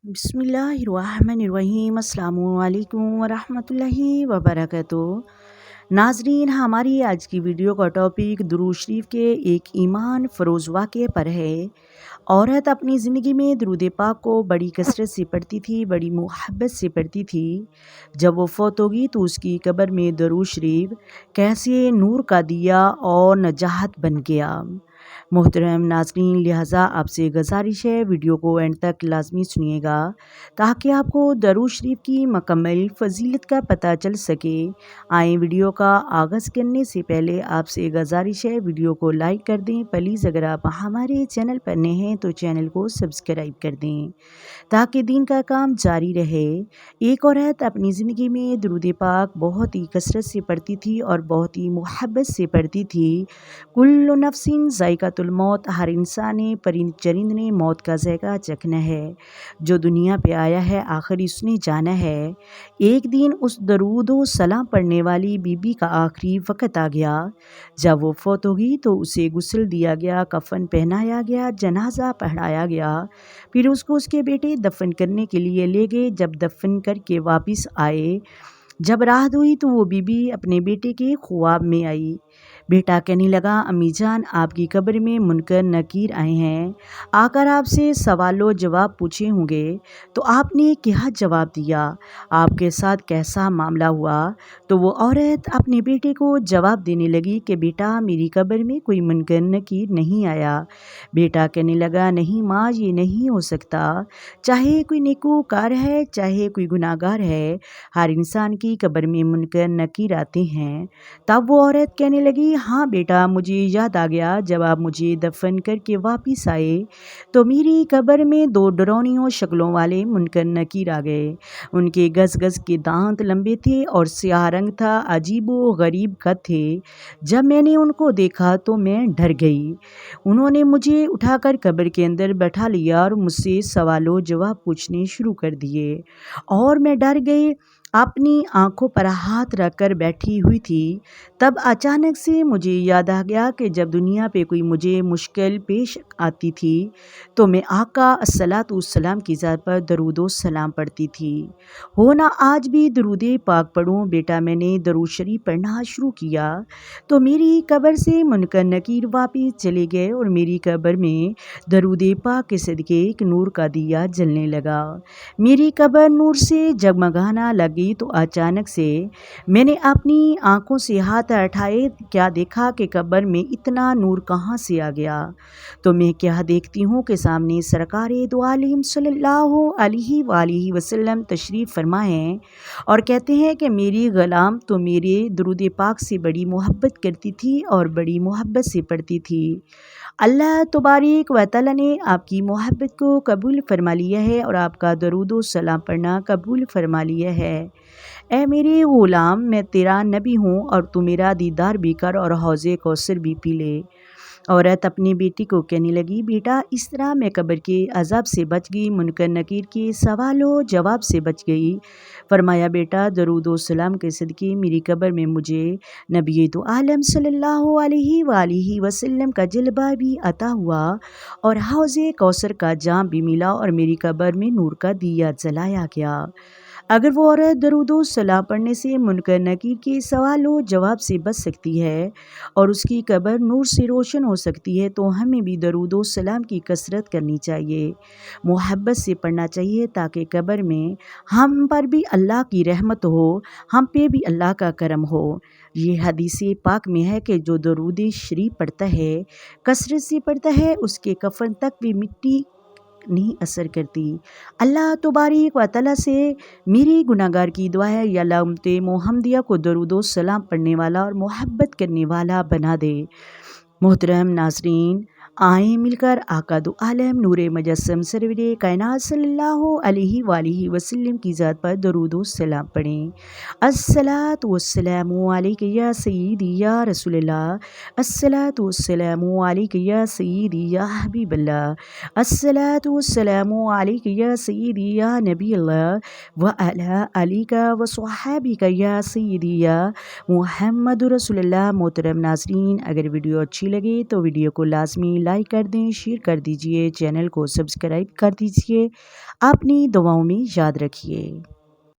बिस्मिल्लाहिर्रहमानिर्रहीम। अस्सलामुअलैकुम वरहमतुल्लाहि वबरकातुहू। नाजरीन, हमारी आज की वीडियो का टॉपिक दुरूद शरीफ के एक ईमान फरोज़ वाक़े पर है। औरत अपनी ज़िंदगी में दुरूद पाक को बड़ी कसरत से पढ़ती थी, बड़ी मुहब्बत से पढ़ती थी। जब वो फौत होगी तो उसकी कब्र में दुरूद शरीफ कैसे नूर का दिया और नजात बन गया। मोहतरम नाज़रीन, लिहाजा आपसे गुजारिश है वीडियो को एंड तक लाजमी सुनिएगा ताकि आपको दरूद शरीफ की मुकम्मल फ़जीलत का पता चल सके। आए वीडियो का आगाज़ करने से पहले आपसे गुजारिश है वीडियो को लाइक कर दें। प्लीज़ अगर आप हमारे चैनल पर नए हैं तो चैनल को सब्सक्राइब कर दें ताकि दीन का काम जारी रहे। एक औरत अपनी ज़िंदगी में दुरूद पाक बहुत ही कसरत से पढ़ती थी और बहुत ही मुहब्बत से पढ़ती थी। कुल्लु नफ्सिन ज़ाइक़ातुल मौत, हर इंसान ने परिंद चरिंद ने मौत का ज़ायक़ा चखना है। जो दुनिया पे आया है आखिर उसने जाना है। एक दिन उस दरूद व सलाम पढ़ने वाली बीबी का आखिरी वक़्त आ गया। जब वो फौत होगी तो उसे गुस्ल दिया गया, कफ़न पहनाया गया, जनाजा पढ़ाया गया। फिर उसको उसके बेटे दफन करने के लिए ले गए। जब दफन करके वापस आए, जब रात हुई तो वो बीबी अपने बेटे के ख्वाब में आई। बेटा कहने लगा, अम्मी जान, आपकी कब्र में मुनकर नकीर आए हैं, आकर आपसे सवालो जवाब पूछे होंगे, तो आपने क्या जवाब दिया? आपके साथ कैसा मामला हुआ? तो वो औरत अपने बेटे को जवाब देने लगी कि बेटा, मेरी कब्र में कोई मुनकर नकीर नहीं आया। बेटा कहने लगा, नहीं माँ, ये नहीं हो सकता। चाहे कोई नेकोकार है, चाहे कोई गुनाहगार है, हर इंसान की कब्र में मुनकर नकीर आते हैं। तब वो औरत कहने लगी, हाँ बेटा, मुझे याद आ गया, जब आप मुझे दफन करके वापस आए तो मेरी कब्र में दो डरौनियों शक्लों वाले मुनकर नकीर आ गए। उनके गज गज के दांत लंबे थे और स्याह रंग था, अजीबो गरीब कद थे। जब मैंने उनको देखा तो मैं डर गई। उन्होंने मुझे उठाकर कब्र के अंदर बैठा लिया और मुझसे सवालों जवाब पूछने शुरू कर दिए और मैं डर गई। अपनी आंखों पर हाथ रखकर बैठी हुई थी। तब अचानक से मुझे याद आ गया कि जब दुनिया पे कोई मुझे मुश्किल पेश आती थी तो मैं आका अस्सलातु सलाम की ज़ात पर दरूद व सलाम पढ़ती थी। हो ना आज भी दरूद पाक पढ़ूँ। बेटा, मैंने दरूद शरीफ पढ़ना शुरू किया तो मेरी कब्र से मुनकर नकीर वापस चले गए और मेरी कब्र में दरूद पाक के सदके एक नूर का दिया जलने लगा। मेरी कब्र नूर से जगमगाना लगी तो अचानक से मैंने अपनी आंखों से हाथ हटाए। क्या देखा कि कब्र में इतना नूर कहाँ से आ गया? तो मैं क्या देखती हूँ कि सामने सरकारे दो आलिम सल्लल्लाहु अलैहि वसल्लम तशरीफ़ फरमा हैं और कहते हैं कि मेरी ग़ुलाम तो मेरे दुरूद पाक से बड़ी मोहब्बत करती थी और बड़ी मोहब्बत से पढ़ती थी। अल्लाह तबारक व तआला ने आपकी मोहब्बत को कबूल फरमा लिया है और आपका दरूद व सलाम पढ़ना कबूल फरमा लिया है। ऐ मेरे ग़ुलाम, मैं तेरा नबी हूँ और तू मेरा दीदार भी कर और हौज़े कौसर भी पी ले। औरत अपनी बेटी को कहने लगी, बेटा, इस तरह मैं कब्र के अज़ाब से बच गई, मुनकर नकीर के सवालों जवाब से बच गई। फरमाया, बेटा, दरूद व सलाम के सदके मेरी कब्र में मुझे नबी तो आलम सल्लल्लाहु अलैहि वसल्लम का जलवा भी अता हुआ और हौज़े कौसर का जाम भी मिला और मेरी कब्र में नूर का दिया जलाया गया। अगर वो औरत दरूद व सलाम पढ़ने से मुनकर नकीर के सवालों जवाब से बच सकती है और उसकी कब्र नूर से रोशन हो सकती है तो हमें भी दरूद व सलाम की कसरत करनी चाहिए, मोहब्बत से पढ़ना चाहिए ताकि कब्र में हम पर भी अल्लाह की रहमत हो, हम पे भी अल्लाह का करम हो। ये हदीस पाक में है कि जो दरूद शरीफ पढ़ता है, कसरत से पढ़ता है, उसके कफन तक भी मिट्टी नहीं असर करती। अल्लाह तबारक व तआला से मेरी गुनाहगार की दुआ है, या अल्लाह उम्मते मोहम्मदिया को दरूद व सलाम पढ़ने वाला और मोहब्बत करने वाला बना दे। मोहतरम नाज़रीन, आए मिलकर आका दो आलम नूरे मुजस्सम सरवरे कायनात सल्लल्लाहु अलैहि वसल्लम की ज़ात पर दरूद व सलाम पढ़ें। अस्सलातु वस्सलामु अलैका या सय्यदी या रसूलल्लाह, अस्सलातु वस्सलामु अलैका या सय्यदी या हबीबल्लाह, अस्सलातु वस्सलामु अलैका या सय्यदी या नबी अल्लाह व अला आलिका व स्वहाबिका या सय्यदी या मुहम्मद रसूलुल्लाह। मोहतरम नाज़रीन, अगर वीडियो अच्छी लगे तो वीडियो को लाजमी لائک کر دیں، شیئر کر دیجئے، چینل کو سبسکرائب کر دیجئے۔ اپنی دعاؤں میں یاد رکھیے۔